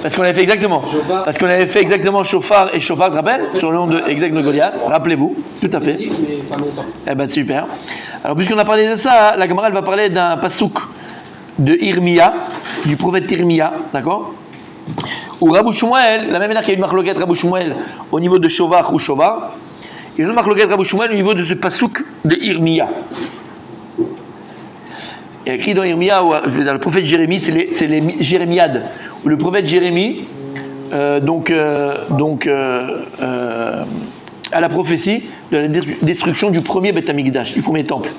Parce qu'on avait fait exactement. Parce qu'on avait fait exactement Shofar et Shofar, tu te rappelles? Sur le nom de exact de Goliath. Rappelez-vous, tout à fait. Eh ben super. Alors puisqu'on a parlé de ça, la Gemara elle va parler d'un pasouk de Irmia, du prophète Irmia, d'accord? Ou Rabou Shmuel, la même manière qu'il y a une marloquette Rabou Shmuel au niveau de Shovar ou Shovar, il y a une marloquette Rabou Shmuel au niveau de ce pasouk de Irmia. Il y a écrit dans Irmia, je veux dire, le prophète Jérémie, c'est les Jérémiades, où le prophète Jérémie, à la prophétie de la destruction du premier Beth Amikdash, du premier temple.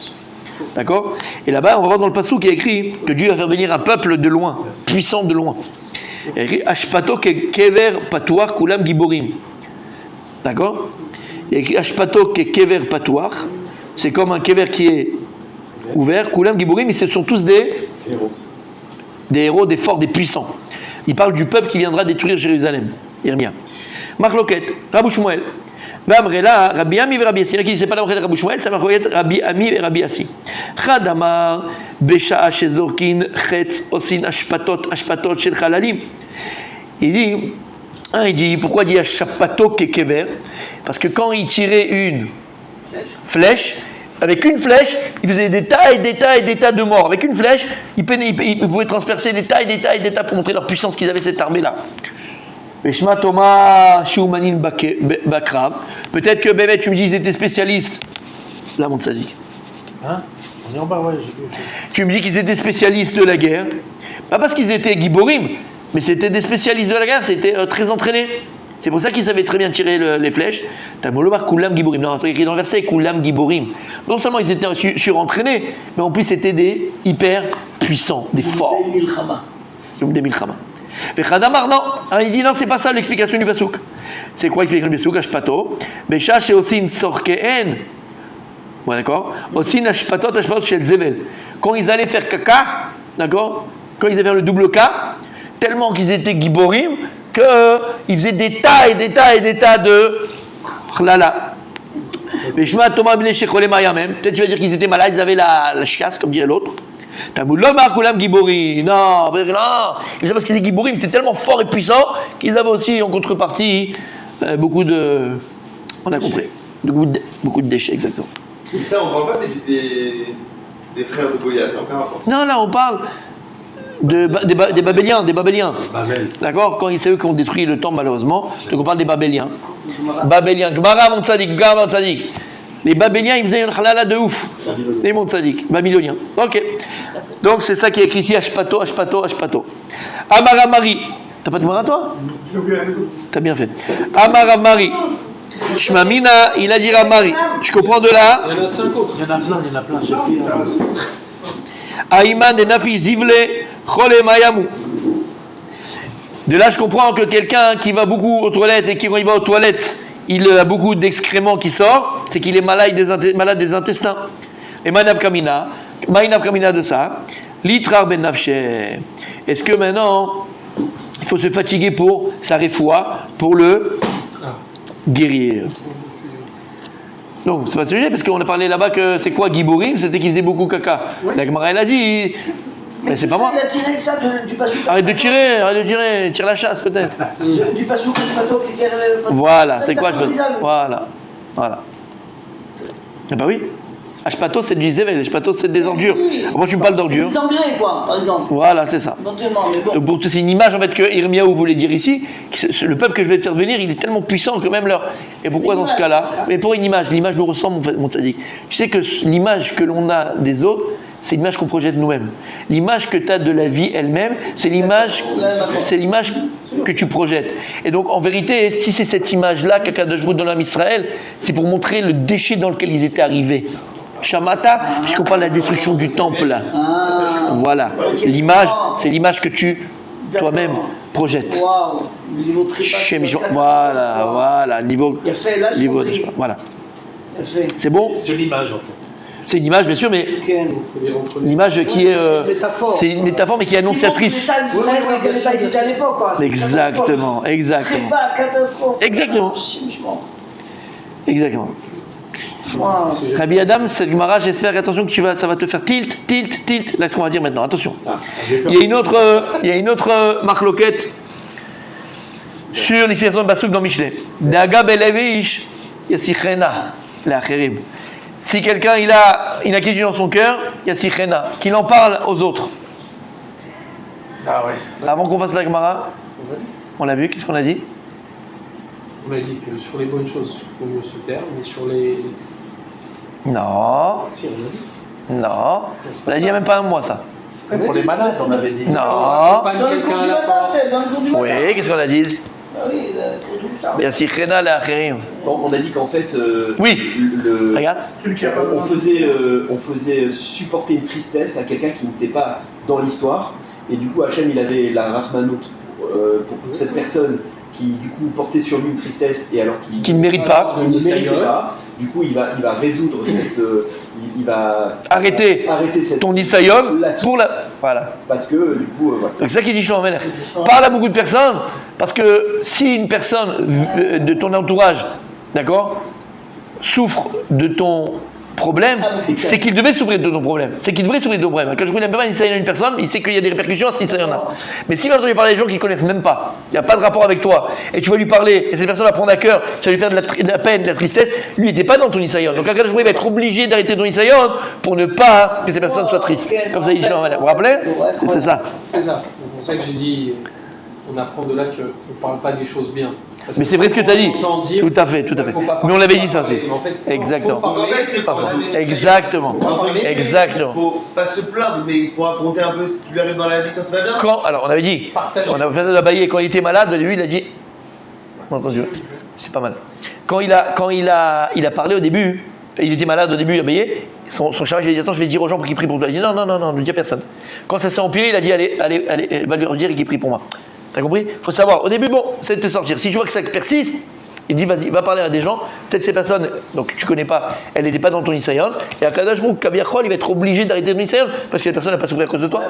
D'accord? Et là-bas, on va voir dans le passage qui est écrit que Dieu va faire venir un peuple de loin, puissant de loin. Il y a écrit Ashpato kever patoir kulam giborim. D'accord? Il y a écrit Ashpato kever patoir. C'est comme un kever qui est ouvert. Kulam giborim, mais ce sont tous des héros, des forts, des puissants. Il parle du peuple qui viendra détruire Jérusalem. Irmia. Marloquet, Rabou Shmuel. Vamrela, Rabbi Ami et Rabbi Assi. Il ne sait pas la marloquet Rabou Shmuel, c'est la marloquet Rabbi Ami et Rabbi Assi. Chadamar, Besha Shezorkin, Chetz, Osin, Ashpatot, Shel Chalalim. Il dit, pourquoi il dit Ashpato Kekever? Parce que quand il tirait une flèche, avec une flèche, il faisait des tas et des tas et des tas de morts. Avec une flèche, il pouvait transpercer des tas et des tas et des tas pour montrer leur puissance qu'ils avaient cette armée-là. Veshma Thomas Shoumanin Bakrav. Peut-être que Bémet, tu me dis qu'ils étaient spécialistes. Là, mon tzaddik. Hein? On est en bas, ouais. Tu me dis qu'ils étaient spécialistes de la guerre. Pas parce qu'ils étaient giborim, mais c'était des spécialistes de la guerre, c'était très entraînés. C'est pour ça qu'ils savaient très bien tirer les flèches. Tamolomar Kulam Giborim. Non, c'est écrit dans le verset Kulam Giborim. Non seulement ils étaient surentraînés, mais en plus c'était des hyper puissants, des forts. Des Milchama. Vechadamar, non. Il dit non, c'est pas ça l'explication du Basouk. C'est quoi l'explication du Basouk? Ashpato. Besha Sheosin Sorkeen. Bon, d'accord. Osin Ashpatot, Ashpatot Shel Zevel. Quand ils allaient faire caca, d'accord, quand ils avaient le double K, tellement qu'ils étaient Giborim, qu'ils faisaient des tas et des tas et des tas de chlala. Mais je Thomas Ben Shecholé même. Peut-être tu vas dire qu'ils étaient malades, ils avaient la chiasse, comme dirait l'autre. Tamoulom Markulam Giborim. Non, ils avaient parce qu'ils étaient Giborim, c'était tellement fort et puissant qu'ils avaient aussi en contrepartie beaucoup de. On a compris. Beaucoup de déchets, exactement. Et ça, on ne parle pas des frères de Goliath, encore rapport. Non, là, on parle. Des Babéliens. Babel. D'accord? Quand c'est eux qui ont détruit le temple, malheureusement. Donc on parle des Babéliens. Gemara, mon tzadik. Les Babéliens, ils faisaient une halala de ouf. Les mon tzadik. Babyloniens. Ok. Donc c'est ça qui est écrit ici. Ashpato. Amaramari. T'as pas de Gemara, toi? T'as bien fait. Amaramari. Shmamina, il a dit Ramari. Je comprends de là. Il y en a 5 autres. Il y en a plein. J'ai pris Aïman et Nafi Zivle, Chole Mayamu. De là, je comprends que quelqu'un qui va beaucoup aux toilettes et qui, quand il va aux toilettes, il a beaucoup d'excréments qui sortent, c'est qu'il est malade des intestins. Et Maïnav Kamina de ça, Litrar Ben Nafshe. Est-ce que maintenant, il faut se fatiguer pour sa réfoua, pour le guérir? Non, c'est pas ce sujet, parce qu'on a parlé là-bas que c'est quoi Giborim? C'était qu'il faisait beaucoup caca. Ouais. La Gemara, elle a dit. Mais c'est pas moi. Il a tiré ça du pasouk. Arrête de tirer, tire la chasse peut-être. Du pasouk, voilà, c'est quoi Voilà. Ah bah oui. Ashpato, c'est du zével, Ashpato, c'est des ordures. Moi, tu me parles d'ordures. Des engrais, quoi, par exemple. Voilà, c'est ça. Donc, c'est une image en fait que Irmiaou voulait dire ici. Le peuple que je vais te faire venir, il est tellement puissant que même leur. Et pourquoi dans ce cas-là? Mais pour l'image nous ressemble, mon tzaddik. Tu sais que l'image que l'on a des autres, c'est l'image qu'on projette nous-mêmes. L'image que tu as de la vie elle-même, c'est l'image que tu projettes. Et donc, en vérité, si c'est cette image-là qu'Akadosh Baruch Hu donne à Israël, c'est pour montrer le déchet dans lequel ils étaient arrivés. Shamata, puisqu'on parle de la destruction du temple là. Voilà. L'image, c'est l'image que tu toi-même projettes. Voilà. Niveau. Voilà. C'est bon? C'est l'image en fait. C'est une image, bien sûr, mais l'image qui est. C'est une métaphore, mais qui est annonciatrice. Exactement. Rabbi Adam, cette Gemara, j'espère, attention que ça va te faire tilt. Là, ce qu'on va dire maintenant, attention. Il y a une autre marloquette sur l'explication de Basouk dans Mishneh. Daga belevish yasichena le'acherim. Si quelqu'un il a une inquiétude dans son cœur, yasichena, qu'il en parle aux autres. Ah ouais. Avant qu'on fasse la Gemara, on l'a vu, qu'est-ce qu'on a dit? On a dit que sur les bonnes choses, il faut mieux se taire, mais sur les... Non, Si, on a dit. non. On l'a dit il n'y a même pas un mois ça. Même pour les malades, on avait dit. Non. Accompagne Dans le cours quelqu'un à du la matin, porte. peut-être, dans le cours du matin. Oui, qu'est-ce qu'on a dit? Ah oui, pour tout ça. Yasichena le'acherim. Bon, on a dit qu'en fait, Oui. le- Regarde. Celui qui a pas on faisait supporter une tristesse à quelqu'un qui n'était pas dans l'histoire. Et du coup, Hachem, il avait la Rahmanout pour cette personne qui, du coup, portait sur lui une tristesse et alors Qui ne mérite pas. qu'il ne méritait pas. Du coup, il va résoudre cette. Il va Arrêtez cette. ton Nisayon la pour la. Voilà. Parce que, du coup, voilà. Donc c'est ça qui dit Shlomo Melech. Parle à beaucoup de personnes, parce que si une personne de ton entourage, d'accord, souffre de ton problème, c'est qu'il devait souffrir de ton problème. C'est qu'il devrait souffrir de ton problème. Quand je connais pas un Nisayon à une personne, il sait qu'il y a des répercussions à ce Nisayon-là. Mais s'il va entendre parler des gens qui ne connaissent même pas, il n'y a pas de rapport avec toi, et tu vas lui parler, et cette personne va prendre à cœur, tu vas lui faire de la peine, de la tristesse, lui il n'était pas dans ton Nisayon. Donc quand je va être obligé d'arrêter ton Nisayon pour ne pas que ces personnes soient tristes. Comme ça, il dit Shlomo Melech. Vous vous rappelez? C'était ça. C'est ça. C'est pour ça que j'ai dit, on apprend de là qu'on ne parle pas des choses bien. Parce Mais que c'est vrai ce que tu as dit. on entend dire, Tout à fait, tout à fait. faut pas Mais on l'avait dit parler, ça aussi. mais en fait, Exactement. faut parler, C'est parler. Exactement. Exactement. Il faut pas se plaindre, mais il faut raconter un peu ce qui lui arrive dans la vie quand ça va bien. Alors on avait dit, Partager. on avait fait de la bailler quand il était malade, lui il a dit, entendu, c'est pas mal. Quand il a parlé au début, il était malade au début, il a baillé, son chargé il a dit attends je vais dire aux gens pour qu'ils prient pour toi. Il a dit non, ne dis à personne. Quand ça s'est empiré, il a dit allez, va lui dire qu'il prie pour moi. T'as compris? Faut savoir, au début bon, c'est de te sortir. Si tu vois que ça persiste, il dit vas-y, va parler à des gens, peut-être ces personnes, donc tu connais pas, elle n'était pas dans ton Nisayon, et à Kadosh Baruch Hu, Kabiachol, il va être obligé d'arrêter ton Nisayon, parce que la personne n'a pas souffert à cause de toi.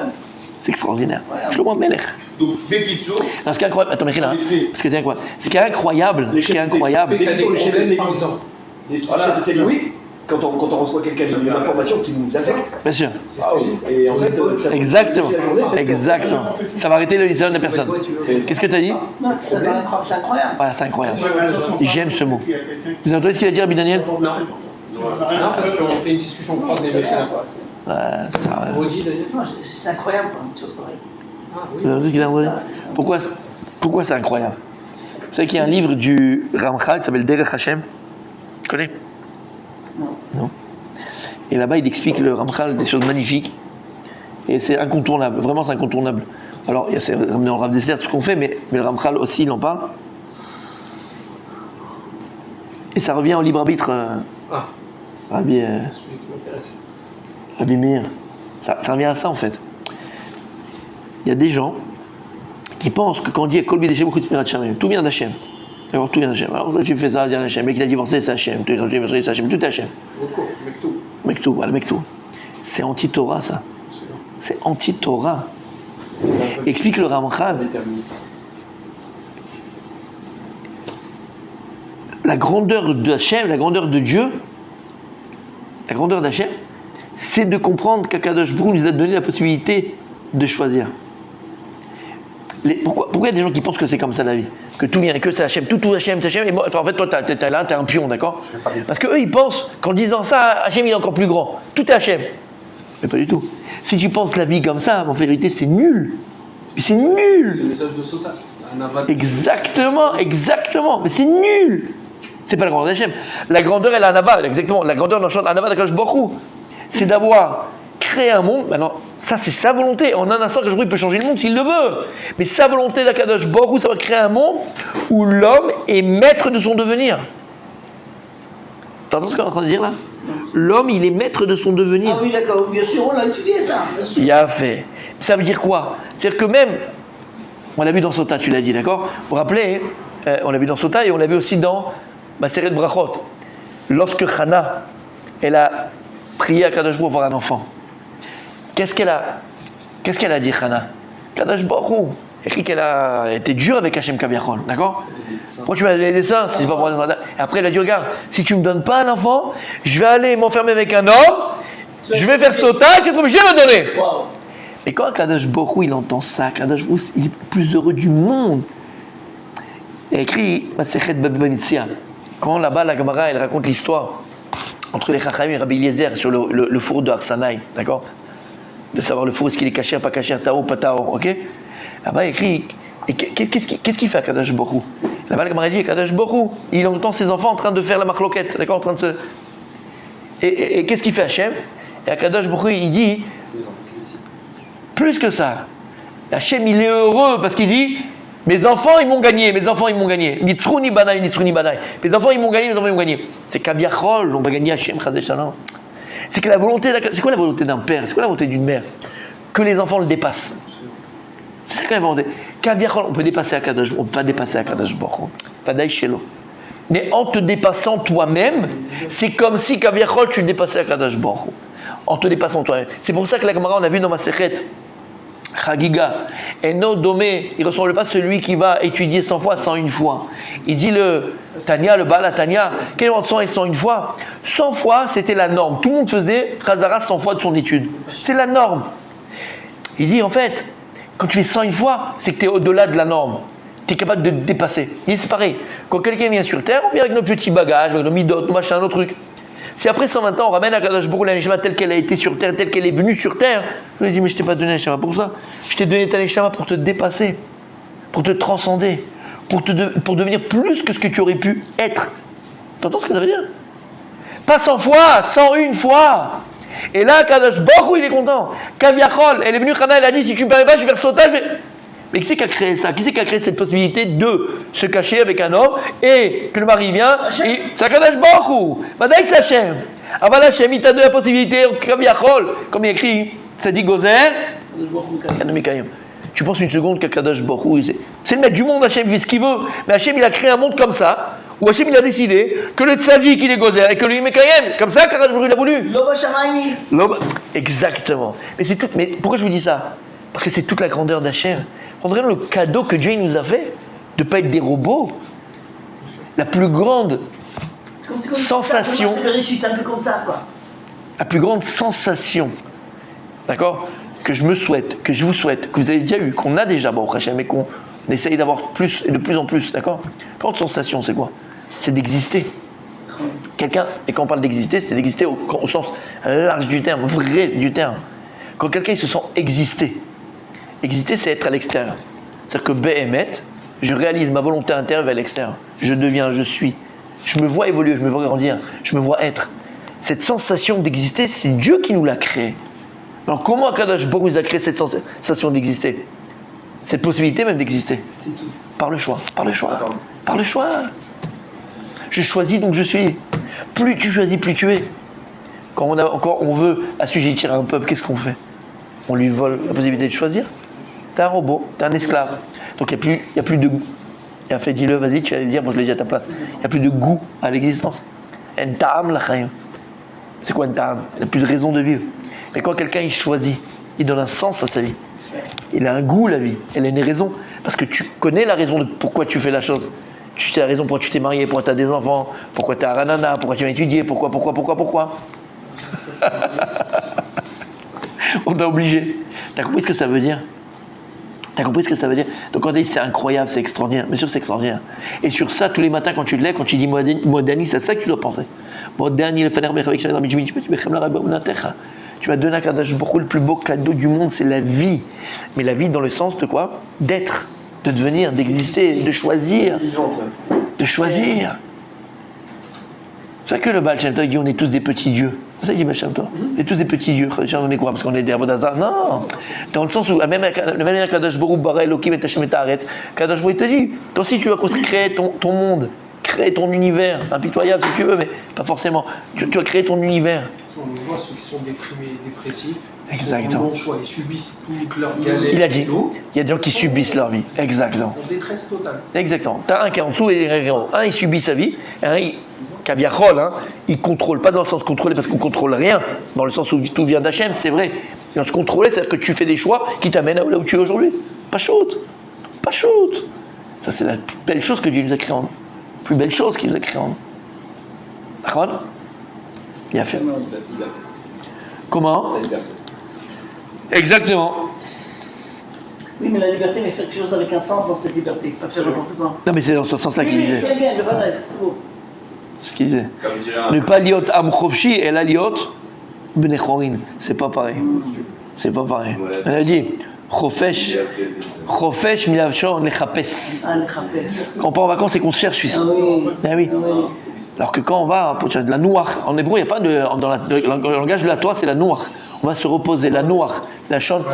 C'est extraordinaire. Shlomo Melech. Donc, Bekitsu, Non, ce qui est incroyable, attends, Mechila, En effet. ce qui est incroyable, ce qui est incroyable, Fait qu'il y a des problèmes, par exemple. Les Voilà, chefs de télé, Oui. quand on reçoit quelqu'un qui a une information qui nous affecte, bien sûr. C'est ce que j'ai dit. et en fait, ça peut Exactement. la journée, peut-être. Exactement. Ça va arrêter le Nisayon de la personne. Qu'est-ce que tu as dit? Non, c'est incroyable. Voilà, c'est incroyable. J'aime ce mot. Vous avez entendu ce qu'il a dit, Rabbi Daniel? Non. Non, parce qu'on fait une discussion croisée avec la Ouais, ça, Redis d'ailleurs. Non, c'est incroyable, quoi, une chose pareille. Ah oui. Vous avez entendu ce qu'il a dit? Pourquoi c'est incroyable? Vous savez qu'il y a un livre du Ramchal qui s'appelle Derech Hashem. Tu connais? Non. Et là-bas, il explique le Ramchal des choses magnifiques. Et c'est incontournable. Vraiment, c'est incontournable. Alors, il y a c'est ramené en Rav Dessler, tout ce qu'on fait, mais le Ramchal aussi, il en parle. Et ça revient au libre arbitre. Ah, Rabbi celui qui m'intéresse. Meir. Ça revient à ça, en fait. Il y a des gens qui pensent que quand on dit Kol b'Hashem chutz mirat Shamim, tout vient d'Hachem. D'accord, tout vient d'Hachem. Alors, toi, tu fais ça, vient d'Hachem. Le mec, il a divorcé, c'est Hachem. Tu c'est Hachem. Tout est Hachem. Beaucoup, Mektou. Mektou, voilà, Mektou. C'est anti-Torah, ça. C'est bon. C'est anti-Torah. Explique le Ramchal. Déterministe. La grandeur de Hachem, la grandeur de Dieu, la grandeur d'Hachem, c'est de comprendre qu'Akadosh Baruch Hu nous a donné la possibilité de choisir. Pourquoi il y a des gens qui pensent que c'est comme ça la vie? Que tout vient, que c'est Hachem, tout Hachem, c'est Hachem, et moi, en fait toi t'es là, t'es un pion, d'accord? Parce qu'eux ils pensent qu'en disant ça, Hachem il est encore plus grand. Tout est Hachem. Mais pas du tout. Si tu penses la vie comme ça, en vérité c'est nul. C'est C'est nul. le message de Sota. Un aval. Exactement. Mais c'est nul. C'est pas la grandeur d'Hachem. La grandeur, elle a un aval, exactement. La grandeur dans un aval d'Akadosh Baruch Hu, c'est d'avoir créé un monde. Maintenant, ça, c'est sa volonté. En un instant, Akadosh Baruch Hu peut changer le monde s'il le veut. Mais sa volonté d'Akadosh Baruch Hu, c'est de créer un monde où l'homme est maître de son devenir. T'entends ce qu'on est en train de dire là? L'homme, il est maître de son devenir. Ah oui, d'accord, bien sûr, on l'a étudié ça. Bien sûr. Il a fait. Ça veut dire quoi? C'est-à-dire que même, on l'a vu dans Sota, tu l'as dit, d'accord? Vous vous rappelez, on l'a vu dans Sota et on l'a vu aussi dans Maseret Brachot. Lorsque Chana, elle a prié à Kadosh Baruch Hu pour avoir un enfant, qu'est-ce qu'elle a dit, Chana? Kadosh Baruch Hu, écrit qu'elle a été dure avec Hachem Kaviachol, d'accord? Pourquoi tu m'as donné des seins si c'est pas pour et après, elle a dit regarde, si tu me donnes pas un enfant, je vais aller m'enfermer avec un homme, je vais faire Sota et tu es obligé de me donner. Waouh. Et quand Kadosh Baruch Hu, il entend ça, Kadosh Baruch Hu, il est le plus heureux du monde. Il a écrit Masechet Baba Metzia. Quand là-bas, la Gemara, elle raconte l'histoire entre les Chachamim et Rabbi Eliezer sur le four de Arsanaï, d'accord? De savoir le four, est-ce qu'il est caché, pas caché, tao, pas tao, ok? Là-bas, il écrit, et qu'est-ce qu'il fait à Kadosh Baruch Hu? Là-bas, la Gemara dit, Kadosh Baruch Hu, il entend ses enfants en train de faire la marloquette, d'accord? En train de se... Et qu'est-ce qu'il fait Hachem? Et à Kadosh Baruch Hu, il dit, plus que ça, Hachem, il est heureux parce qu'il dit, mes enfants, ils m'ont gagné, mes enfants, ils m'ont gagné. Nitzruni banai, nitzruni banai. Mes enfants, ils m'ont gagné, mes enfants, ils m'ont gagné. C'est Kaviachol, on va gagner Hachem, Chazé Shalom. C'est que la volonté, c'est quoi la volonté d'un père? C'est quoi la volonté d'une mère? Que les enfants le dépassent. C'est ça que la volonté. Kaviachol, on peut dépasser Akadosh, on peut pas dépasser Akadosh Baruch Hu. Pas d'aïchelo. Mais en te dépassant toi-même, c'est comme si Kaviachol, tu dépassais Akadosh Baruch Hu. En te dépassant toi-même. C'est pour ça que la Gemara, on a vu dans ma Masechet Chagiga, Eno Domé, il ne ressemble pas celui qui va étudier 100 fois, 101 fois. Il dit le Tania, le Baal Tania, quel est 100 et 101 fois? 100 fois, c'était la norme. Tout le monde faisait Khazara 100 fois de son étude. C'est la norme. Il dit en fait, quand tu fais 101 fois, c'est que tu es au-delà de la norme. Tu es capable de te dépasser. Il dit c'est pareil. Quand quelqu'un vient sur Terre, on vient avec nos petits bagages, avec nos midot, nos machins, nos trucs. Si après 120 ans, on ramène à Kadosh Baruch Hu la Neshama telle qu'elle a été sur Terre, telle qu'elle est venue sur Terre, je lui dis, mais je t'ai pas donné la Neshama pour ça. Je t'ai donné ta Neshama pour te dépasser, pour te transcender, pour devenir plus que ce que tu aurais pu être. T'entends ce que ça veut dire? Pas 100 fois, 101 fois. Et là, Kadosh Baruch Hu, il est content. Kaviachol, elle est venue, Chana, elle a dit, si tu ne permets pas, je vais faire sautage. Mais qui c'est qui a créé ça? Qui c'est qui a créé cette possibilité de se cacher avec un homme et que le mari vient et c'est Kadosh Baruch Hu. Vadaï c'est Hachem. Aval Hachem, il t'a donné la possibilité, comme il écrit, ça dit Gozer. Tu penses une seconde qu'Akadosh Baruch Hu, c'est le maître du monde, Hachem fait ce qu'il veut. Mais Hachem, il a créé un monde comme ça, où Hachem, il a décidé que le tzaddik, il est Gozer et que lui, Mekayem. Comme ça, Kadosh Baruch Hu, il a voulu. Exactement. Mais pourquoi je vous dis ça? Parce que c'est toute la grandeur d'Hachem. Prendrez le cadeau que Dieu nous a fait de ne pas être des robots. La plus grande sensation. C'est un peu comme ça, quoi. La plus grande sensation, d'accord, que je me souhaite, que je vous souhaite, que vous avez déjà eu, qu'on a déjà, bon, Hachem, mais qu'on essaye d'avoir plus et de plus en plus, d'accord? La plus grande sensation, c'est quoi? C'est d'exister. Quelqu'un, et quand on parle d'exister, c'est d'exister au sens large du terme, vrai du terme. Quand quelqu'un il se sent exister. Exister, c'est être à l'extérieur. C'est-à-dire que Béhémet, je réalise ma volonté intérieure vers l'extérieur. Je deviens, je suis. Je me vois évoluer, je me vois grandir, je me vois être. Cette sensation d'exister, c'est Dieu qui nous l'a créée. Alors comment Akadosh Baruch Hu nous a créé cette sensation d'exister? Cette possibilité même d'exister? Par le choix, par le choix, par le choix. Je choisis donc je suis. Plus tu choisis, plus tu es. Quand on veut assujettir à un peuple, qu'est-ce qu'on fait? On lui vole la possibilité de choisir. T'es un robot, t'es un esclave. Donc il n'y a plus de goût. Et en fait, dis-le, vas-y, tu vas le dire, moi je l'ai dit à ta place. Il n'y a plus de goût à l'existence. En ta'am la chayim. C'est quoi en ta'am? Il n'a plus de raison de vivre. Mais quand quelqu'un il choisit, il donne un sens à sa vie. Il a un goût, la vie. Elle a une raison. Parce que tu connais la raison de pourquoi tu fais la chose. Tu sais la raison pourquoi tu t'es marié, pourquoi tu as des enfants, pourquoi tu es à Ranana, pourquoi tu vas étudier, pourquoi. On t'a obligé. T'as compris ce que ça veut dire? T'as compris ce que ça veut dire? Donc on dit c'est incroyable, c'est extraordinaire. Bien sûr c'est extraordinaire. Et sur ça, tous les matins quand tu te lèves, quand tu dis Modani, c'est ça que tu dois penser. Modani, le Faner Bechavik, tu m'as donné à Kadosh Baruch Hu, le plus beau cadeau du monde, c'est la vie. Mais la vie dans le sens de quoi? D'être, de devenir, d'exister, de choisir. De choisir. C'est ça que le Baal Shem Tov dit on est tous des petits dieux. C'est ça qu'il dit Baal Shem Tov. On est tous des petits dieux. On est quoi? Parce qu'on est des Avodazar? Non. Dans le sens où, même Kadosh Baruch Hu bara Elokim et Hashem et Haaretz, Kadosh Baruch Hu te dit, toi aussi tu vas créer ton monde, créer ton univers, impitoyable si tu veux, mais pas forcément. Tu vas créer ton univers. On voit ceux qui sont déprimés, dépressifs. Exactement. Bon choix, ils subissent toute leur galère. Il a dit, il y a des gens qui subissent leur vie. Exactement. En détresse totale. Exactement. T'as un qui est en dessous et un qui est en haut. Un, il subit sa vie, et un, Kaviachol, il contrôle, pas dans le sens contrôler parce qu'on contrôle rien, dans le sens où tout vient d'Hachem, c'est vrai. Dans le sens contrôler, c'est-à-dire que tu fais des choix qui t'amènent là où tu es aujourd'hui. Pas shoot. Ça, c'est la plus belle chose que Dieu nous a créée en nous. La plus belle chose qu'il nous a créée en nous. D'accord? Il a fait. Comment? Exactement. Oui, mais la liberté, mais faire quelque chose avec un sens dans cette liberté, pas faire n'importe quoi. Non, mais c'est dans ce sens-là qu'il Oui, disait. bien, bien, le bataille, c'est très beau. C'est ce qu'il disait. Comme dirait un. Ne pas liot am chofshi et la liot benechorin. C'est pas pareil. C'est pas pareil. Ouais. Elle a dit chofesh milavshon lechapes. Ah, les trapèzes. Quand on part en vacances, c'est qu'on se cherche, fils. Ah oui. Ben oui. Ah oui. Alors que quand on va pour de la noire, en hébreu, il n'y a pas de. Dans le langage de la Torah, c'est la noire. On va se reposer. La noire, la chante.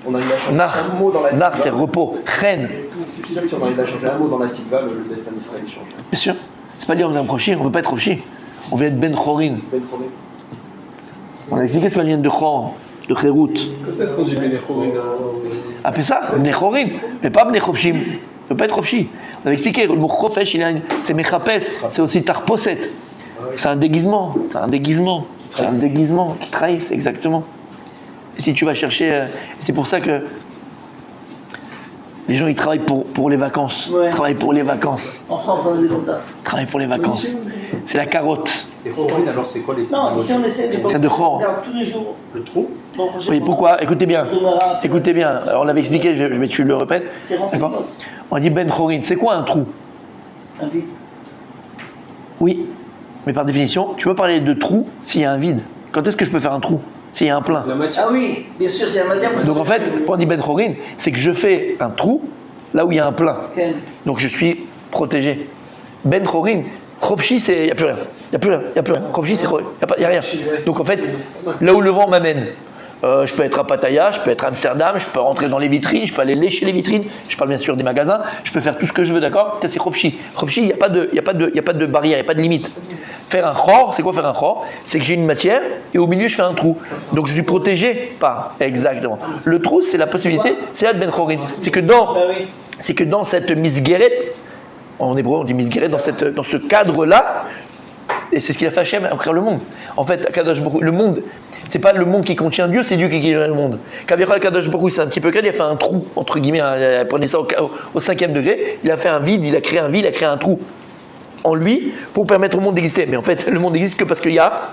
On arrive à changer Nar. un mot dans la Nar, tikva. c'est repos. Chen. C'est sûr que si on arrive à changer un mot dans la tikva, le destin d'Israël change. Bien sûr. C'est pas dire on est un prochi, on ne veut pas être prochi. On veut être ben chorin. Ben Choré. On a expliqué ce qu'on vient de chor, de Kherout. Quand est-ce qu'on dit Bénéchorin À Pessah, ben chorin, mais pas ben chofshim. On ne peut pas être chofshi. On avait expliqué, le mot chofesh, c'est mechapes, c'est aussi tarposet. C'est un déguisement. C'est un déguisement. C'est un déguisement qui trahisse, exactement. Et si tu vas chercher. C'est pour ça que. Les gens, ils travaillent pour les vacances. Ouais. Ils travaillent pour les vacances. En France, on est comme ça. Ils travaillent pour les vacances. C'est la carotte. Et Chorin, alors c'est quoi les Non, ici, on essaie de. C'est de chor. On regarde tous les jours. Le trou Bon, Oui, prochainement, pourquoi? Écoutez bien. Gemara, Écoutez bien. Alors, on l'avait expliqué, mais tu le répètes. C'est rempli de D'accord. notes. On dit Ben Chorin. C'est quoi un trou? Un vide. Oui. Mais par définition, tu peux parler de trou s'il y a un vide. Quand est-ce que je peux faire un trou? S'il y a un plein. La matière. Ah oui, bien sûr, c'est la matière. Donc en fait, quand on dit Ben Chorin, c'est que je fais un trou là où il y a un plein. Ken. Donc je suis protégé. Ben Chorin, Chofshi, c'est. Il n'y a plus rien. Il n'y a plus rien. Il n'y a plus rien. Chofshi, c'est. Il n'y a rien. Donc en fait, là où le vent m'amène, je peux être à Pattaya, je peux être à Amsterdam, je peux rentrer dans les vitrines, je peux aller lécher les vitrines, je parle bien sûr des magasins, je peux faire tout ce que je veux, d'accord? Ça c'est Chofshi. Chofshi, il n'y a pas de barrière, il n'y a pas de limite. Faire un chor, c'est quoi faire un chor? C'est que j'ai une matière et au milieu je fais un trou. Donc je suis protégé par. Exactement. Le trou, c'est la possibilité, c'est la Ben Chorin. C'est que dans cette misguérette, en hébreu on dit misguérette, dans ce cadre-là, et c'est ce qu'il a fait Hachem à créer le monde. En fait, Kadosh Baruch Hu, le monde, c'est pas le monde qui contient Dieu, c'est Dieu qui crée le monde. Kavichol Kadosh Baruch Hu, c'est un petit peu créé, il a fait un trou, entre guillemets, prenez ça au 5e degré, il a fait un vide, il a créé un vide, il a créé un trou en lui pour permettre au monde d'exister. Mais en fait, le monde n'existe que parce qu'il y a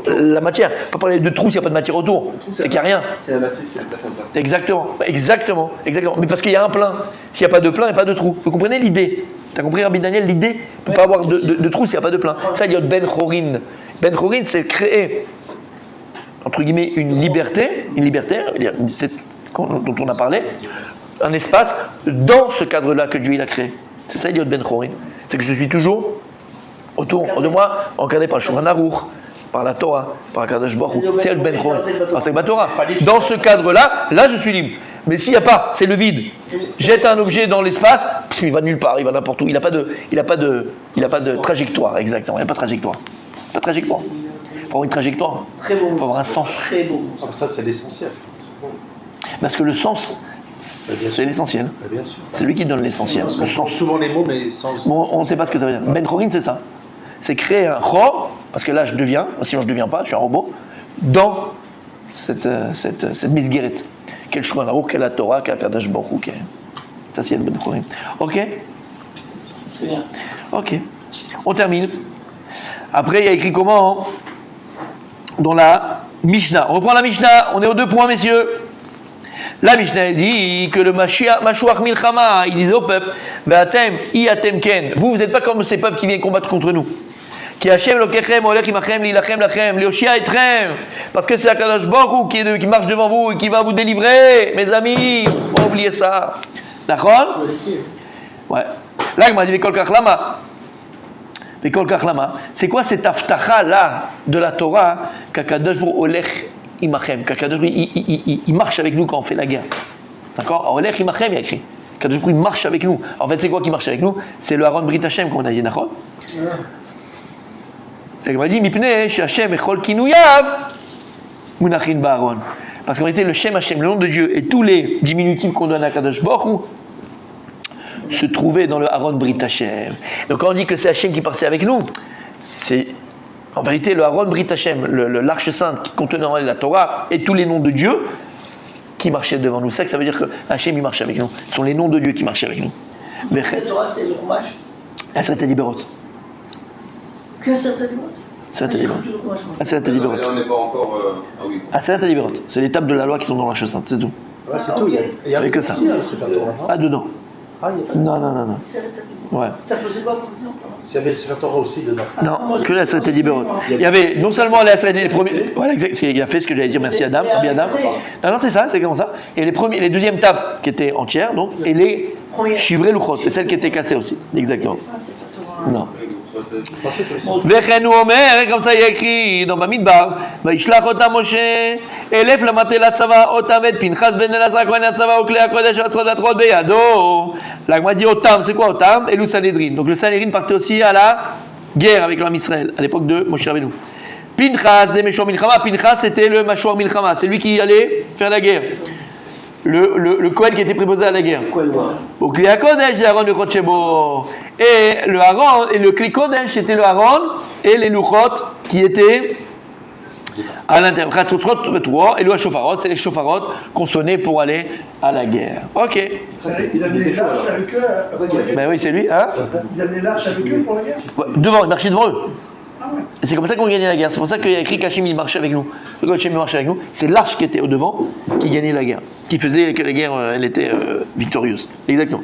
la matière. On peut parler de trou s'il n'y a pas de matière autour, c'est qu'il n'y a rien. C'est la matrice, c'est le placenta. Exactement. Mais parce qu'il y a un plein. S'il n'y a pas de plein, il n'y a pas de trou. Vous comprenez l'idée? Tu as compris, Rabbi Daniel, l'idée? Il ne peut pas avoir de trou s'il n'y a pas de plein. Ça, il y a Ben Chorin. Ben Chorin, c'est créer, entre guillemets, une liberté, dont on a parlé, un espace dans ce cadre-là que Dieu il a créé. C'est ça, il y a Ben Chorin. C'est que je suis toujours autour de moi, encadré par le Shulchan Aruch, par la Torah, par Kadosh Baruch Hu. C'est le Ben Chorin. C'est la Torah. Dans ce cadre-là, là je suis libre. Mais s'il n'y a pas, c'est le vide. Jette un objet dans l'espace, il va nulle part, il va n'importe où. Il n'a pas de trajectoire, exactement. Il n'y a pas de trajectoire. Pas de trajectoire. Il faut avoir une trajectoire. Très bon. Il faut avoir un sens. Très bon. Ça, c'est l'essentiel. Parce que le sens, c'est l'essentiel. Bien sûr. C'est lui qui donne l'essentiel. Parce Le qu'on prend sens. souvent les mots, mais sans. Bon, on ne sait pas ce que ça veut dire. Ben Chorin, c'est ça. C'est créer un chor, parce que là je deviens, sinon je ne deviens pas, je suis un robot, dans cette misguérette. Quel Shulchan Aruch, quelle la Torah, quel Kadosh Baruch Hu, ça c'est le Ben Chorin. Ok? Très bien. Ok. On termine. Après, il y a écrit comment? Dans la Mishnah. On reprend la Mishnah, on est aux 2 points, messieurs. La Mishnah elle dit que le Mashuach Milchama, il disait au peuple, Ve'atem, iatem ken. Vous n'êtes pas comme ces peuples qui viennent combattre contre nous. Ki Hashem lokechem, olech imachem, lilachem lachem, leoshia etrem. Parce que c'est Akadosh Baruch Hu qui marche devant vous et qui va vous délivrer, mes amis. Pas oublier ça. D'accord? Ouais. Là, il m'a dit, Vekol kach lama. Vekol kach lama. C'est quoi cette aftacha là de la Torah qu'Akadosh Baruch Hu olech imachem, qu'Akadosh Baruch Hu il marche avec nous quand on fait la guerre. D'accord? Olech imachem, il y a écrit. Qu'Akadosh Baruch Hu il marche avec nous. En fait, c'est quoi qui marche avec nous? C'est le Aaron Brit Hashem, comme on a dit, d'accord? Il m'a dit, Mipnei, Hashem echol kinuyav, munachin ba'aron. Parce qu'en réalité, le Shem Hashem, le nom de Dieu, et tous les diminutifs qu'on donne à Kadosh Baruch Hu se trouvaient dans le Aaron Brit Hashem. Donc quand on dit que c'est Hashem qui passait avec nous, c'est en vérité le Aaron Brit Hashem, l'arche sainte qui contenait la Torah, et tous les noms de Dieu qui marchaient devant nous. C'est ça que ça veut dire que Hashem il marche avec nous. Ce sont les noms de Dieu qui marchent avec nous. La Torah, c'est le Chumash. La Seret Liberot. Que ça t'a dit moi? Seret Liberot. La Seret Là, Liberot. on n'est pas encore. Ah oui. Ah, Seret Liberot. C'est les tables de la loi qui sont dans l'arche sainte, c'est tout. Ouais, c'est tout. Il y a avait que ça. ici, c'est pas Torah, non? Pas dedans. Ah, il y a pas. Non. Ouais. T'as posé quoi comme question? Il y avait le Sefer Torah aussi dedans. Non, que la Seret Dibérot. Il y avait non seulement la Seret les premiers. Voilà, exact. Il a fait ce que j'allais dire. Merci Adam. Bien Adam. Non, c'est ça, c'est comme ça. Et les deuxièmes tables qui étaient entières, donc, et les chivrées Luchot, c'est celles qui étaient cassées aussi. Exactement. Ah, c'est pas Torah. Non. Je pensais que ça. Vechen ou Omer, comme ça il y a écrit dans Bamidbar, Vaishlach otam Moshe, Elef lamatelat tzava otam et Pinchas ben Elazar kohen tzava okle hakodesh atzrod atrod beyado. La Gemara dit otam, c'est quoi otam? Et le Sanhedrin. Donc le Sanhedrin partait aussi à la guerre avec l'homme Israël à l'époque de Moshe Rabbeinu. Pinchas c'est Meshor Milchama. Pinchas c'était le Mashor Milchama, c'est lui qui allait faire la guerre. Le Kohen qui était préposé à la guerre. Au Kli HaKodesh, c'est Aaron Luchot Shebo. Et le Aaron, et le Kli Kodesh, c'était le Aaron et les Luchot qui étaient à l'intérieur. Et le Shofarot, c'est les Shofarot qu'on sonnait pour aller à la guerre. Ok. Ils amenaient l'arche avec eux. Ben oui, c'est lui. Hein? Ils amenaient l'arche avec eux pour la guerre. Ouais, devant, il marchait devant eux. Ah ouais. Et c'est comme ça qu'on gagnait la guerre. C'est pour ça qu'il y a écrit qu'Hachem il marchait avec nous. Quand Hachem marchait avec nous, c'est l'arche qui était au devant qui gagnait la guerre, qui faisait que la guerre elle était victorieuse. Exactement.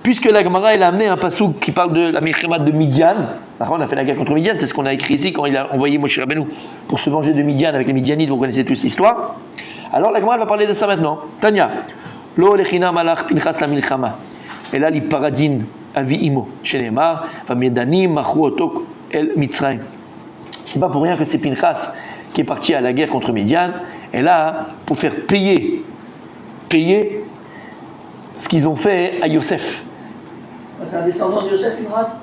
Puisque la Gemara elle a amené un passouk qui parle de la Milchama de Midian. On a fait la guerre contre Midian, c'est ce qu'on a écrit ici quand il a envoyé Moshe Rabbeinu pour se venger de Midian avec les Midianites. Vous connaissez tous l'histoire. Alors la Gemara va parler de ça maintenant. Tanya, lo lechina malach Pinchas la Milchama. Et là li paradin avi imo. Shenemar vamiedanim machu otok el Mitzrayim. C'est pas pour rien que c'est Pinchas qui est parti à la guerre contre Midian, et là, pour faire payer ce qu'ils ont fait à Yosef. C'est un descendant de Yosef, une race?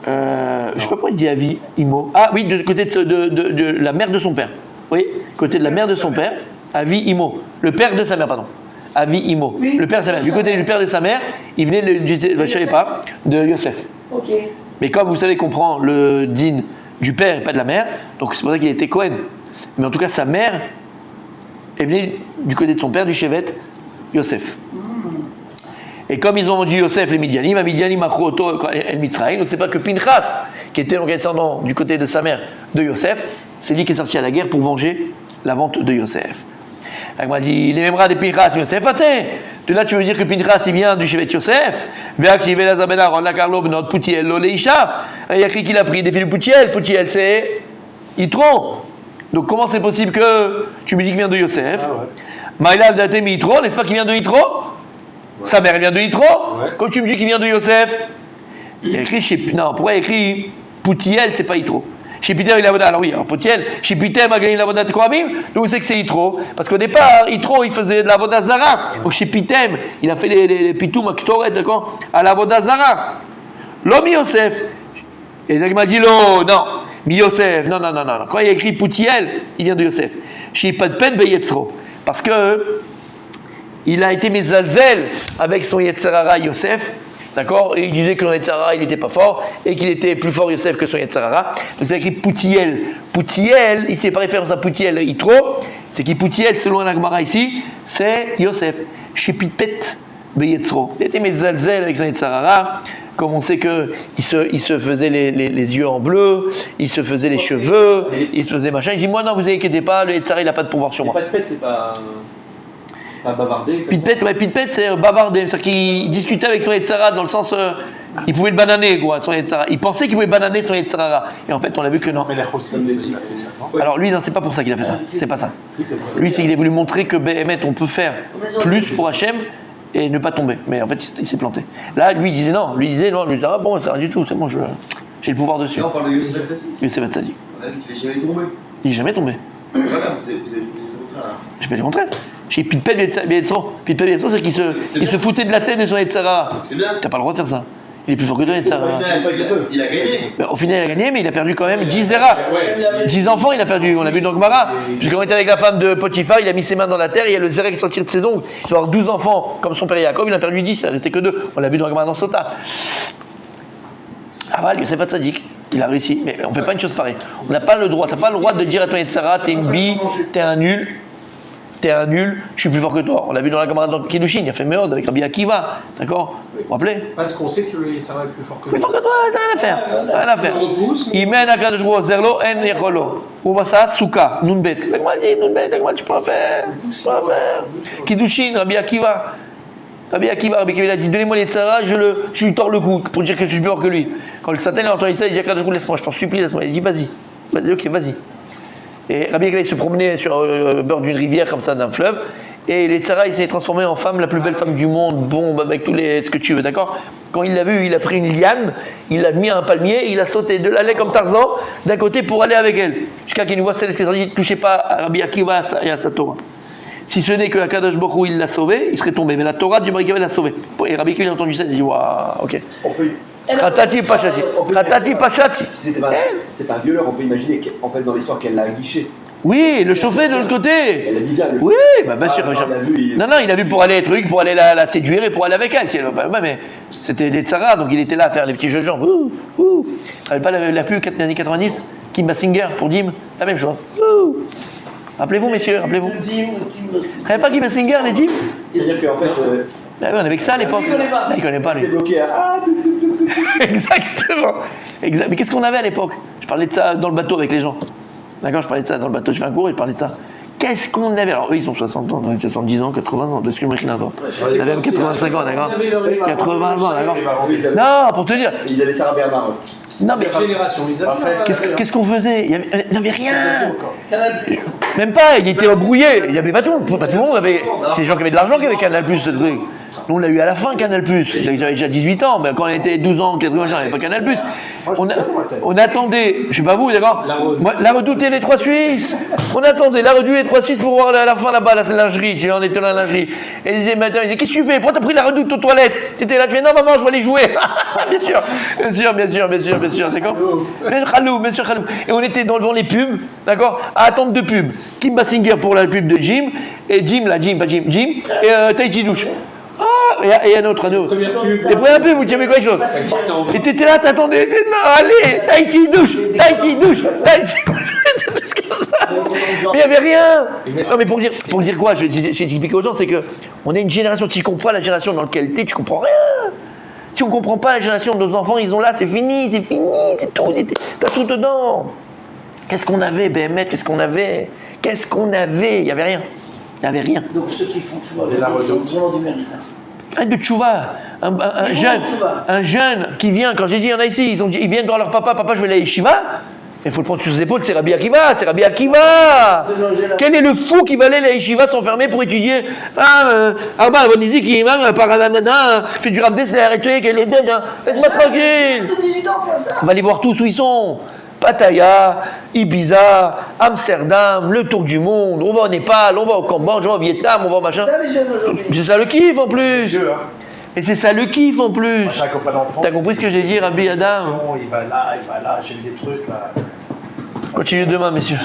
Je ne sais pas pourquoi il dit Avi Imo. Ah oui, du côté de la mère de son père. Oui, côté de la mère de son père, Avi Imo. Le père de sa mère, pardon. Avi Imo. Oui. Le père de sa mère. Du côté du père de sa mère, il venait, je ne savais pas, de Yosef. Ok. Mais comme vous savez qu'on prend le din du père et pas de la mère, donc c'est pour ça qu'il était Cohen. Mais en tout cas, sa mère est venue du côté de son père, du Shevet, Yosef. Et comme ils ont vendu Yosef, les Midianim, à Midianim, à Choto, El Mitzrayim, donc c'est pas que Pinchas, qui était donc descendant du côté de sa mère, de Yosef, c'est lui qui est sorti à la guerre pour venger la vente de Yosef. Il m'a dit, les mêmes de Pinchas, Yosef, attends. De là, tu veux dire que Pinchas, il vient du Shevet Yosef. Il y a écrit qu'il a pris des filles de Poutiel. Poutiel, c'est Yitro. Donc, comment c'est possible que tu me dis qu'il vient de Yosef? Maïlav datem Yitro, n'est-ce pas qu'il vient de Yitro? Sa mère, elle vient de Yitro. Quand tu me dis qu'il vient de Yosef, il y a écrit, non, pourquoi il y a écrit Poutiel, c'est pas Yitro? Chez Peter, il a alors oui, alors Potiel, chez Peter, il a gagné la voda de Kohabim, donc vous savez que c'est Yitro, parce qu'au départ, Yitro, il faisait de la voda Zara, donc chez Pitem, il a fait les pitoum à Ktoret, d'accord, à la voda Zara. L'homme Yosef, et il m'a dit non, mi Yosef, non, quand il a écrit Poutiel, il vient de Yosef, chez Padpen Beyetzro, parce que il a été mezalzel avec son Yetzerara Yosef. D'accord? Et il disait que son Yetzirara, il n'était pas fort, et qu'il était plus fort Yosef que son Yetzirara. Donc c'est écrit Poutiel. Poutiel, ici c'est pas référence à Poutiel Yitro, c'est qui Poutiel, selon la Gemara ici, c'est Yosef. Shepipet Beyetzro. Il était mezalzel avec son Yetzirara, comme on sait qu'il se faisait les yeux en bleu, il se faisait les cheveux, il se faisait machin. Il dit, moi non, vous inquiétez pas, le Yetzirara, il n'a pas de pouvoir sur moi. Pas de pète, c'est pas bavarder. Pitpet, c'est bavarder, c'est-à-dire qu'il discutait avec son Yetzirara dans le sens, il pouvait le bananer, quoi, son Yetzirara. Il pensait qu'il pouvait bananer son Yetzirara. Et en fait, on a vu que non. Mais la aussi, il a fait ça, non? Alors lui, non, c'est pas pour ça qu'il a fait ça. C'est pas ça. Lui, c'est qu'il a voulu montrer que Béhémet, on peut faire plus pour Hachem et ne pas tomber. Mais en fait, il s'est planté. Là, lui, il disait non. Lui, il disait, ah bon, c'est rien du tout, c'est bon, j'ai le pouvoir dessus. Là, on parle de Yosef Hatzadik. Yosef Hatzadik. On a vu qu'il n'est jamais tombé. Il n'est jamais tombé. Voilà, vous avez vu le contraire. Je vais le contraire. Chez Pitpet Beyetzro, c'est qu'il se foutait de la tête de son Yetzirara. C'est bien. T'as pas le droit de faire ça. Il est plus fort que toi, Yetzirara. Il a gagné. Au final, il a gagné, mais il a perdu quand même 10 zéras. 10 enfants, il a perdu. On a vu dans Gemara. Puisqu'on était avec la femme de Potiphar, il a mis ses mains dans la terre, et il y a le zéra qui sortit de ses ongles. Il doit avoir 12 enfants, comme son père Yaakov, il a perdu 10, il ne restait que 2. On l'a vu dans Gemara dans Sota. Ah voilà, Yosef Hatzadik, il a réussi. Mais on ne fait pas une chose pareille. On n'a pas le droit. Tu n'as pas le droit de dire à ton Yetzirara, t'es une bille, t'es un nul. T'es un nul, je suis plus fort que toi. On l'a vu dans la camarade de Kiddushin, il a fait Meod avec Rabbi Akiva, d'accord? Vous vous rappelez? Parce qu'on sait que le Yetzara est plus fort que Plus lui. fort que toi, t'as rien à faire. Rien à faire. On repousse. Il mène à Kadosh Baruch Hu, Zerlo, En Yecholo. On voit ça, Souka, Nunbet. Moi, je dis, Nunbet, moi, tu peux en faire. Tu peux en faire. Kiddushin, Rabbi Akiva. Rabbi Akiva, il a dit, donnez-moi les tzara, je lui tords le cou pour dire que je suis plus fort que lui. Quand le Satan a entendu ça, il dit, Kadosh Baruch Hu, laisse-moi, je t'en supplie, laisse-moi. Il dit, vas-y, ok, vas-y. Et Rabbi Akiva, il se promenait sur le bord d'une rivière, comme ça, d'un fleuve. Et les tzara, il s'est transformé en femme, la plus belle femme du monde, bombe, avec tous les. Ce que tu veux, d'accord? Quand il l'a vu, il a pris une liane, il l'a mis à un palmier, il a sauté de l'allée comme Tarzan, d'un côté pour aller avec elle. Jusqu'à qu'il nous voit celle qui dit ne touchez pas à Rabbi Akiva et à sa Torah. Si ce n'est que Kadosh Baruch Hu, il l'a sauvé, il serait tombé. Mais la Torah du Rabbi Akiva l'a sauvé. Et Rabbi Akiva, il a entendu ça, il dit waouh, ok. On peut. Khatati Pachati. Khatati Pachati. Si c'était pas un violeur, on peut imaginer qu'en fait dans l'histoire qu'elle l'a aguiché. Oui, le chauffer de l'autre côté. Elle a dit viens. Oui, bah bien sûr. Non, Il a vu pour aller truc, pour aller la séduire et pour aller avec elle. Mais c'était des tsaras, donc il était là à faire les petits jeux de jambes. Tu ne pas la pub des années 90, Kim Basinger pour Dim, la même chose. Rappelez-vous, messieurs, rappelez-vous. Vous ne savez pas Kim Basinger, les Dim? C'est-à-dire qu'en fait. Ah oui, on avait que ça à l'époque. Il connaît pas. Il connaît pas, lui. C'est bloqué à. Exactement. Mais qu'est-ce qu'on avait à l'époque? Je parlais de ça dans le bateau avec les gens. D'accord, je parlais de ça dans le bateau, je fais un cours et je parlais de ça. Qu'est-ce qu'on avait? Alors eux, ils ont 60 ans, 70 ans, 80 ans, de ce que je m'écris là-bas. Ils avaient même 85 ans, d'accord? 80 ans, d'accord? Non, pour te dire. Ils avaient Sarah Bernard. Non, mais Génération, ils avaient. qu'est-ce qu'on faisait? Il n'y avait rien. Canal+. Même pas, il était embrouillé. Il n'y avait pas tout le monde avait. C'est les gens qui avaient de l'argent qui avaient Canal+, ce truc. Nous, on l'a eu à la fin, Canal+. J'avais déjà 18 ans, mais quand on était 12 ans, 80 ans, on n'avait pas Canal+. On attendait, je sais pas vous, d'accord? La Redoute et les Trois Suisses. On attendait la Redoute et les Trois Suisses pour voir à la fin là-bas, la lingerie. Tu sais, on était dans la lingerie. Et ils disaient, maintenant, ils disaient, qu'est-ce que tu fais? Pourquoi t'as pris la Redoute aux toilettes? T'étais là, tu fais, non, maman, je vais aller jouer. Bien sûr, d'accord? Bien sûr, Khalou. Et on était devant les pubs, d'accord? À attendre deux pubs. Kim Basinger pour la pub de Jim, et Jim, et Tahiti Douche. Ah, et un autre. Première pub. Les premières pubs, vous tiens quelque chose. Et t'étais là, t'attendais, non, allez, Tahiti Douche. Tout comme ça. Mais il n'y avait rien. Non, mais pour dire quoi, j'ai expliqué aux gens, c'est que on est une génération, si tu comprends la génération dans laquelle t'es, tu comprends rien. Si on ne comprend pas la génération de nos enfants, ils ont là, c'est fini, c'est tout, t'as tout dedans. Qu'est-ce qu'on avait, BMF, qu'est-ce qu'on avait? Il n'y avait rien. Donc ceux qui font tchouva, ils ont vraiment du mérite. Arrête de tchouva. Un jeune qui vient, quand j'ai dit, il y en a ici, ils viennent voir leur papa, je vais aller à Yeshiva. Il faut le prendre sur ses épaules, c'est Rabbi Akiva. Quel est le fou qui va aller à la Yeshiva s'enfermer pour étudier? Arba, on dit qu'il fait du Rav Dessler et tout, faites-moi tranquille. On va aller voir tous où ils sont. Pattaya, Ibiza, Amsterdam, le tour du monde, on va au Népal, on va au Cambodge, on va au Vietnam, on va au machin. Ça, les jeunes aujourd'hui. C'est ça le kiff en plus. Et c'est ça le kiff en plus. Moi, j'ai un copain d'enfance. T'as compris ce que j'ai dit, Rabbi Adam? Il va là, j'ai vu des trucs là. Continuez demain, messieurs.